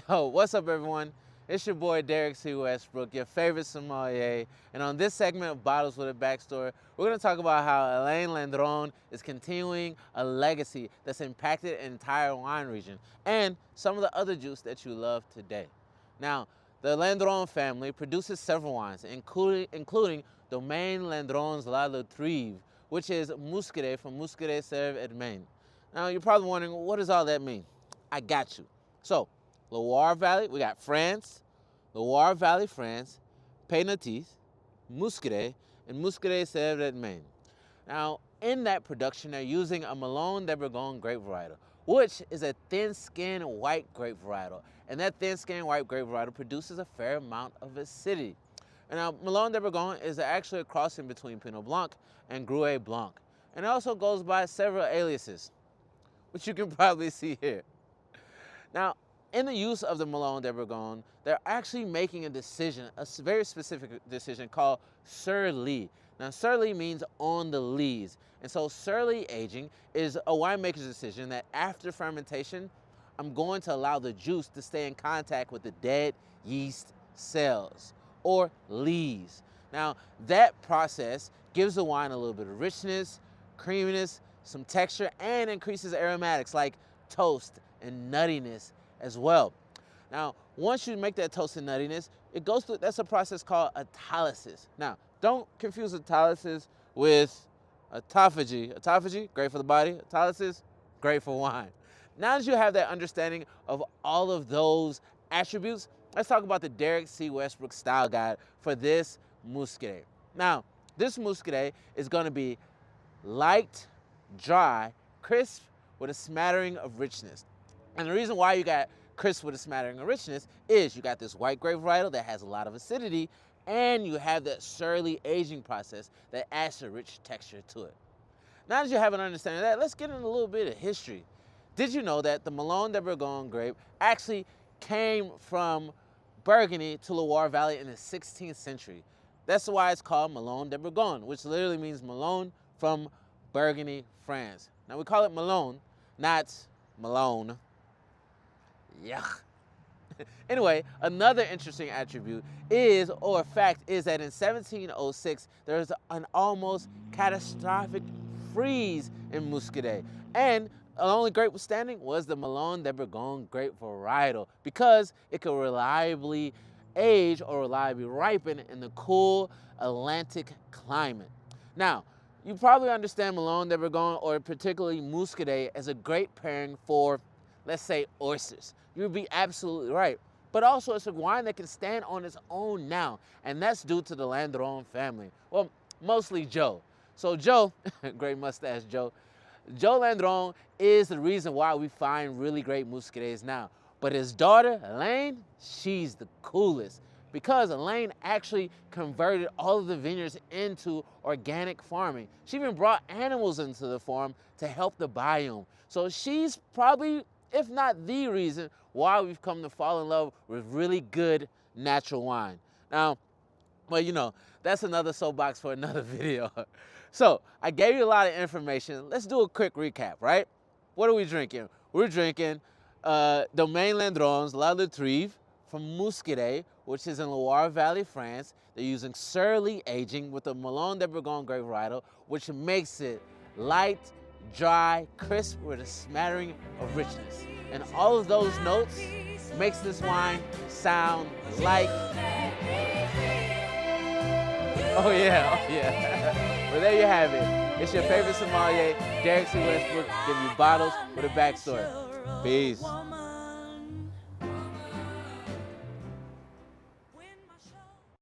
Yo, what's up everyone? It's your boy Derrick C. Westbrook, your favorite sommelier. And on this segment of Bottles with a Backstory, we're gonna talk about how Hèléne Landron is continuing a legacy that's impacted an entire wine region and some of the other juice that you love today. Now, the Landron family produces several wines, including Domaine Landron's Loire, which is Muscadet from Muscadet Sèvre-et-Maine. Now, you're probably wondering, what does all that mean? I got you. So, Loire Valley, we got France, Loire Valley, France, Pays-Natif, Muscadet, and Muscadet Sèvre-et-Maine. Now, in that production, they're using a Melon de Bourgogne grape varietal, which is a thin-skinned white grape varietal. And that thin-skinned white grape varietal produces a fair amount of acidity. And now, Melon de Bourgogne is actually a crossing between Pinot Blanc and Gruet Blanc. And it also goes by several aliases, which you can probably see here. Now, in the use of the Melon de Bourgogne, they're actually making a decision, a very specific decision called sur lie. Now, sur lie means on the lees. And so sur lie aging is a winemaker's decision that after fermentation, I'm going to allow the juice to stay in contact with the dead yeast cells, or lees. Now, that process gives the wine a little bit of richness, creaminess, some texture, and increases aromatics like toast and nuttiness as well. Now, once you make that toast and nuttiness, it goes through, that's a process called autolysis. Now, don't confuse autolysis with autophagy. Autophagy, great for the body. Autolysis, great for wine. Now that you have that understanding of all of those attributes, let's talk about the Derrick C. Westbrook style guide for this Muscadet. Now, this Muscadet is going to be light, dry, crisp, with a smattering of richness. And the reason why you got crisp with a smattering of richness is you got this white grape varietal that has a lot of acidity, and you have that sur lie aging process that adds a rich texture to it. Now that you have an understanding of that, let's get into a little bit of history. Did you know that the Melon de Bourgogne grape actually came from Burgundy to Loire Valley in the 16th century? That's why it's called Melon de Bourgogne, which literally means Melon from Burgundy, France. Now we call it Melon, not Malone. Yuck. Anyway, another interesting attribute is, or fact, is that in 1706, there was an almost catastrophic freeze in Muscadet. And the only grape withstanding was the Melon de Bourgogne grape varietal because it could reliably age or reliably ripen in the cool Atlantic climate. Now, you probably understand Melon de Bourgogne, or particularly Muscadet, as a great pairing for, let's say, oysters. You would be absolutely right. But also, it's a wine that can stand on its own now, and that's due to the Landron family. Well, mostly Joe. So Joe, great mustache Joe, Joe Landron is the reason why we find really great Muscadets now. But his daughter, Hélène, she's the coolest, because Hélène actually converted all of the vineyards into organic farming. She even brought animals into the farm to help the biome. So she's probably, if not the reason, why we've come to fall in love with really good natural wine. Now, well, you know, that's another soapbox for another video. So I gave you a lot of information. Let's do a quick recap, right? What are we drinking? We're drinking Domaine Landron's Loire from Muscadet, which is in Loire Valley, France. They're using sur lie aging with the Melon de Bourgogne grape varietal, which makes it light, dry, crisp, with a smattering of richness. And all of those notes makes this wine sound like, oh yeah. Well, there you have it. It's your favorite sommelier, Derrick C. Westbrook, giving you bottles with a backstory. Peace.